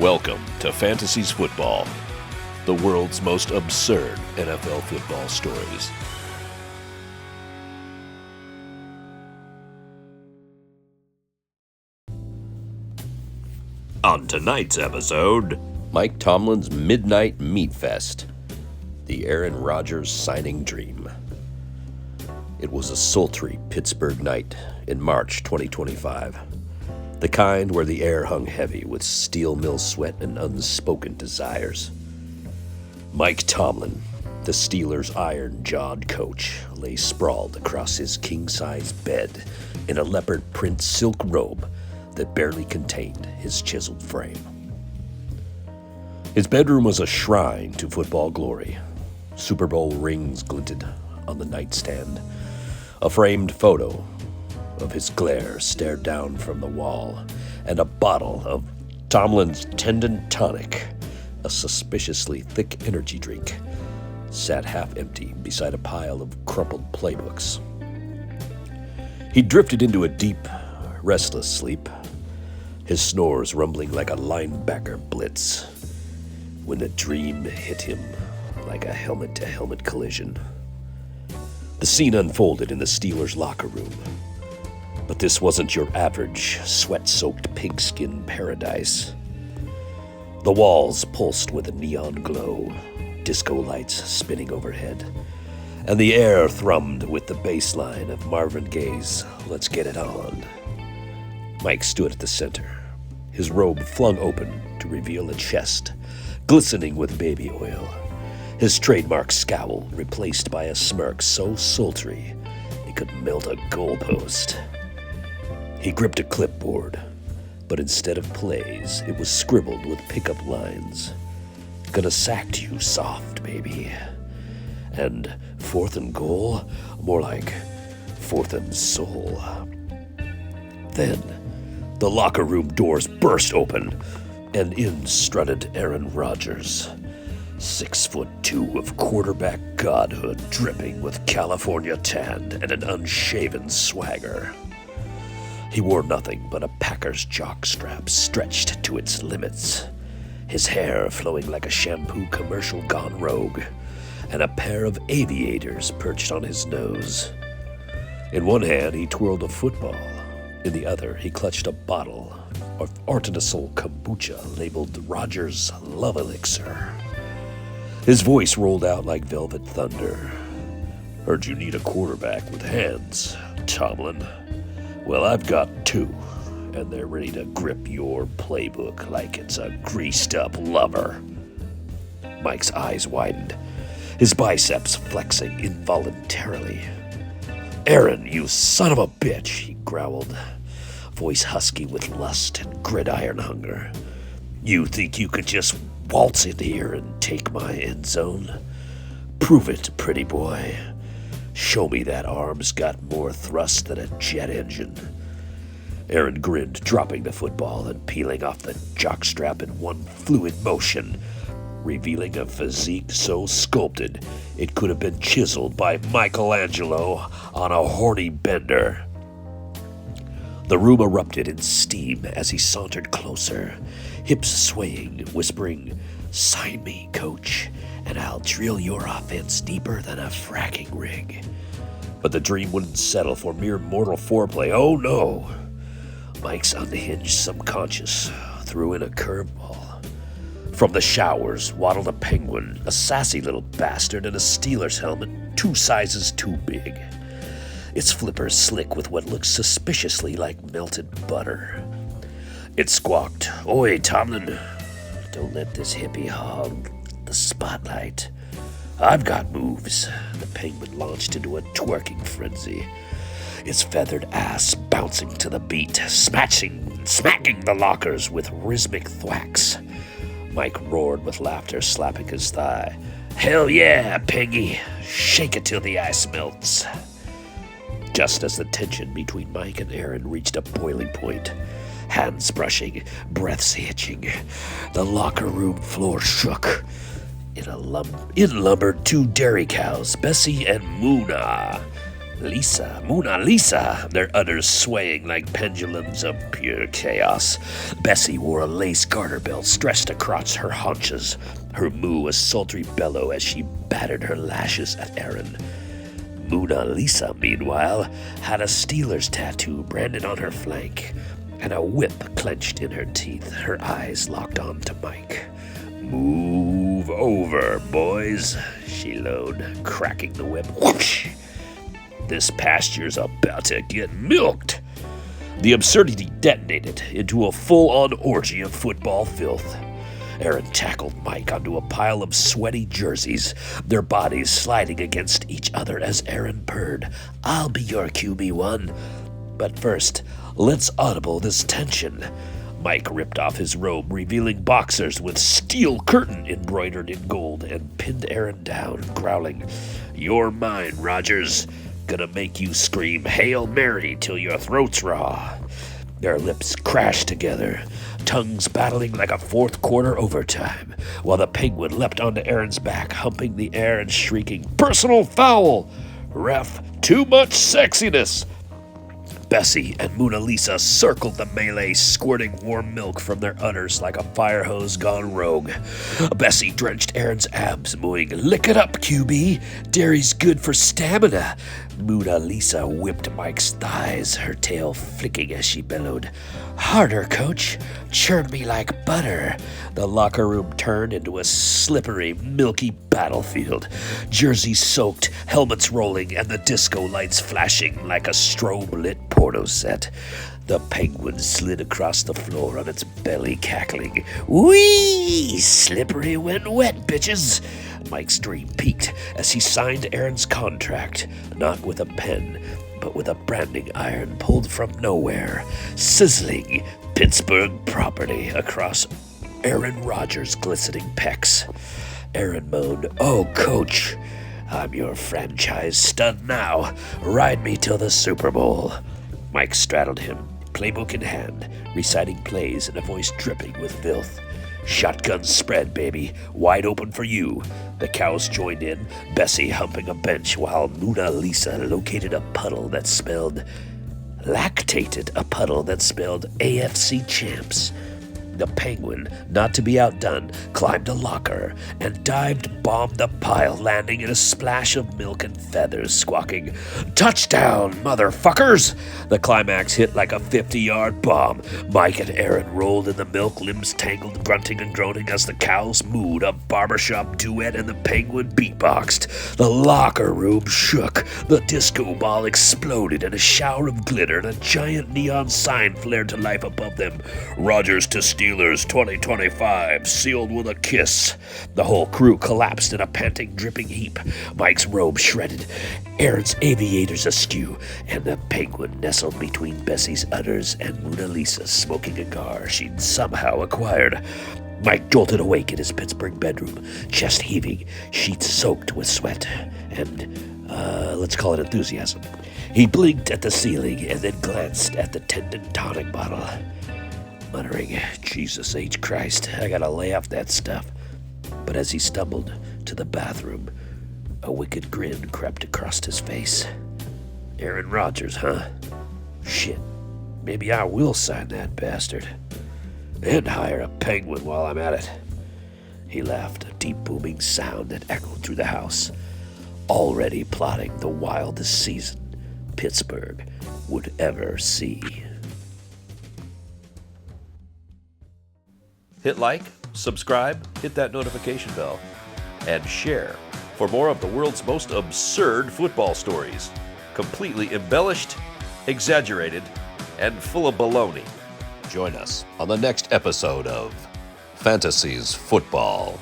Welcome to Fantasy's Football, the world's most absurd NFL football stories. On tonight's episode, Mike Tomlin's Midnight Meat Fest, the Aaron Rodgers signing dream. It was a sultry Pittsburgh night in March 2025. The kind where the air hung heavy with steel mill sweat and unspoken desires. Mike Tomlin, the Steelers' iron-jawed coach, lay sprawled across his king-size bed in a leopard print silk robe that barely contained his chiseled frame. His bedroom was a shrine to football glory. Super Bowl rings glinted on the nightstand. A framed photo of his glare stared down from the wall, and a bottle of Tomlin's Tendon Tonic, a suspiciously thick energy drink, sat half empty beside a pile of crumpled playbooks. He drifted into a deep, restless sleep, his snores rumbling like a linebacker blitz, when the dream hit him like a helmet-to-helmet collision. The scene unfolded in the Steelers' locker room. But this wasn't your average sweat-soaked pigskin paradise. The walls pulsed with a neon glow, disco lights spinning overhead, and the air thrummed with the bass line of Marvin Gaye's "Let's Get It On." Mike stood at the center, his robe flung open to reveal a chest glistening with baby oil, his trademark scowl replaced by a smirk so sultry it could melt a goalpost. He gripped a clipboard, but instead of plays, it was scribbled with pickup lines. "Gonna sack to you soft, baby." And "fourth and goal," more like "fourth and soul." Then, the locker room doors burst open, and in strutted Aaron Rodgers, 6'2" of quarterback godhood dripping with California tan and an unshaven swagger. He wore nothing but a Packers jockstrap stretched to its limits, his hair flowing like a shampoo commercial gone rogue, and a pair of aviators perched on his nose. In one hand, he twirled a football. In the other, he clutched a bottle of artisanal kombucha labeled Rodgers Love Elixir. His voice rolled out like velvet thunder. "Heard you need a quarterback with hands, Tomlin. Well, I've got two, and they're ready to grip your playbook like it's a greased-up lover." Mike's eyes widened, his biceps flexing involuntarily. "Aaron, you son of a bitch," he growled, voice husky with lust and gridiron hunger. "You think you could just waltz in here and take my end zone? Prove it, pretty boy. Show me that arm's got more thrust than a jet engine." Aaron grinned, dropping the football and peeling off the jockstrap in one fluid motion, revealing a physique so sculpted it could have been chiseled by Michelangelo on a horny bender. The room erupted in steam as he sauntered closer, hips swaying, whispering, "Sign me, coach, and I'll drill your offense deeper than a fracking rig." But the dream wouldn't settle for mere mortal foreplay. Oh no! Mike's unhinged subconscious threw in a curveball. From the showers waddled a penguin, a sassy little bastard in a Steelers helmet 2 sizes too big. Its flippers slick with what looked suspiciously like melted butter. It squawked, "Oi, Tomlin, don't let this hippie hog the spotlight. I've got moves." The penguin launched into a twerking frenzy, its feathered ass bouncing to the beat, smacking the lockers with rhythmic thwacks. Mike roared with laughter, slapping his thigh. "Hell yeah, Peggy! Shake it till the ice melts." Just as the tension between Mike and Aaron reached a boiling point, hands brushing, breaths hitching, the locker room floor shook. In lumbered 2 dairy cows, Bessie and Moona. Mona Lisa, their udders swaying like pendulums of pure chaos. Bessie wore a lace garter belt stretched across her haunches, her moo a sultry bellow as she battered her lashes at Aaron. Mona Lisa, meanwhile, had a Steelers tattoo branded on her flank and a whip clenched in her teeth, her eyes locked on to Mike. "Move over, boys," she lowed, cracking the whip. Whoosh! "This pasture's about to get milked." The absurdity detonated into a full-on orgy of football filth. Aaron tackled Mike onto a pile of sweaty jerseys, their bodies sliding against each other as Aaron purred, "I'll be your QB1. But first, let's audible this tension." Mike ripped off his robe, revealing boxers with steel curtain embroidered in gold, and pinned Aaron down, growling, "You're mine, Rodgers. Gonna make you scream Hail Mary till your throat's raw." Their lips crashed together, tongues battling like a fourth quarter overtime, while the Penguin leapt onto Aaron's back, humping the air and shrieking, "Personal foul! Ref, too much sexiness!" Bessie and Mona Lisa circled the melee, squirting warm milk from their udders like a fire hose gone rogue. Bessie drenched Aaron's abs, mooing, "Lick it up, QB. Dairy's good for stamina." Mona Lisa whipped Mike's thighs, her tail flicking as she bellowed, "Harder, coach. Churn me like butter." The locker room turned into a slippery, milky battlefield. Jerseys soaked, helmets rolling, and the disco lights flashing like a strobe-lit porno set. The Penguin slid across the floor on its belly, cackling, "Whee! Slippery when wet, bitches!" Mike's dream peaked as he signed Aaron's contract, not with a pen, but with a branding iron pulled from nowhere, sizzling Pittsburgh property across Aaron Rodgers' glistening pecs. Aaron moaned, "Oh, coach, I'm your franchise stud now. Ride me till the Super Bowl." Mike straddled him, playbook in hand, reciting plays in a voice dripping with filth. "Shotgun spread, baby. Wide open for you." The cows joined in, Bessie humping a bench while Mona Lisa located a puddle that spelled AFC champs. The Penguin, not to be outdone, climbed a locker and bombed the pile, landing in a splash of milk and feathers, squawking, "Touchdown, motherfuckers!" The climax hit like a 50-yard bomb. Mike and Aaron rolled in the milk, limbs tangled, grunting and groaning as the cows mooed, a barbershop duet, and the Penguin beatboxed. The locker room shook. The disco ball exploded in a shower of glitter, and a giant neon sign flared to life above them. "Rodgers to Steelers 2025, sealed with a kiss." The whole crew collapsed in a panting, dripping heap. Mike's robe shredded, Aaron's aviators askew, and the Penguin nestled between Bessie's udders and Mona Lisa, smoking a cigar she'd somehow acquired. Mike jolted awake in his Pittsburgh bedroom, chest heaving, sheets soaked with sweat, and, let's call it enthusiasm. He blinked at the ceiling and then glanced at the tendon tonic bottle, muttering, "Jesus H. Christ, I gotta lay off that stuff." But as he stumbled to the bathroom, a wicked grin crept across his face. "Aaron Rodgers, huh? Shit, maybe I will sign that bastard. And hire a Penguin while I'm at it." He laughed, a deep booming sound that echoed through the house, already plotting the wildest season Pittsburgh would ever see. Hit like, subscribe, hit that notification bell, and share for more of the world's most absurd football stories, completely embellished, exaggerated, and full of baloney. Join us on the next episode of Fantasies Football.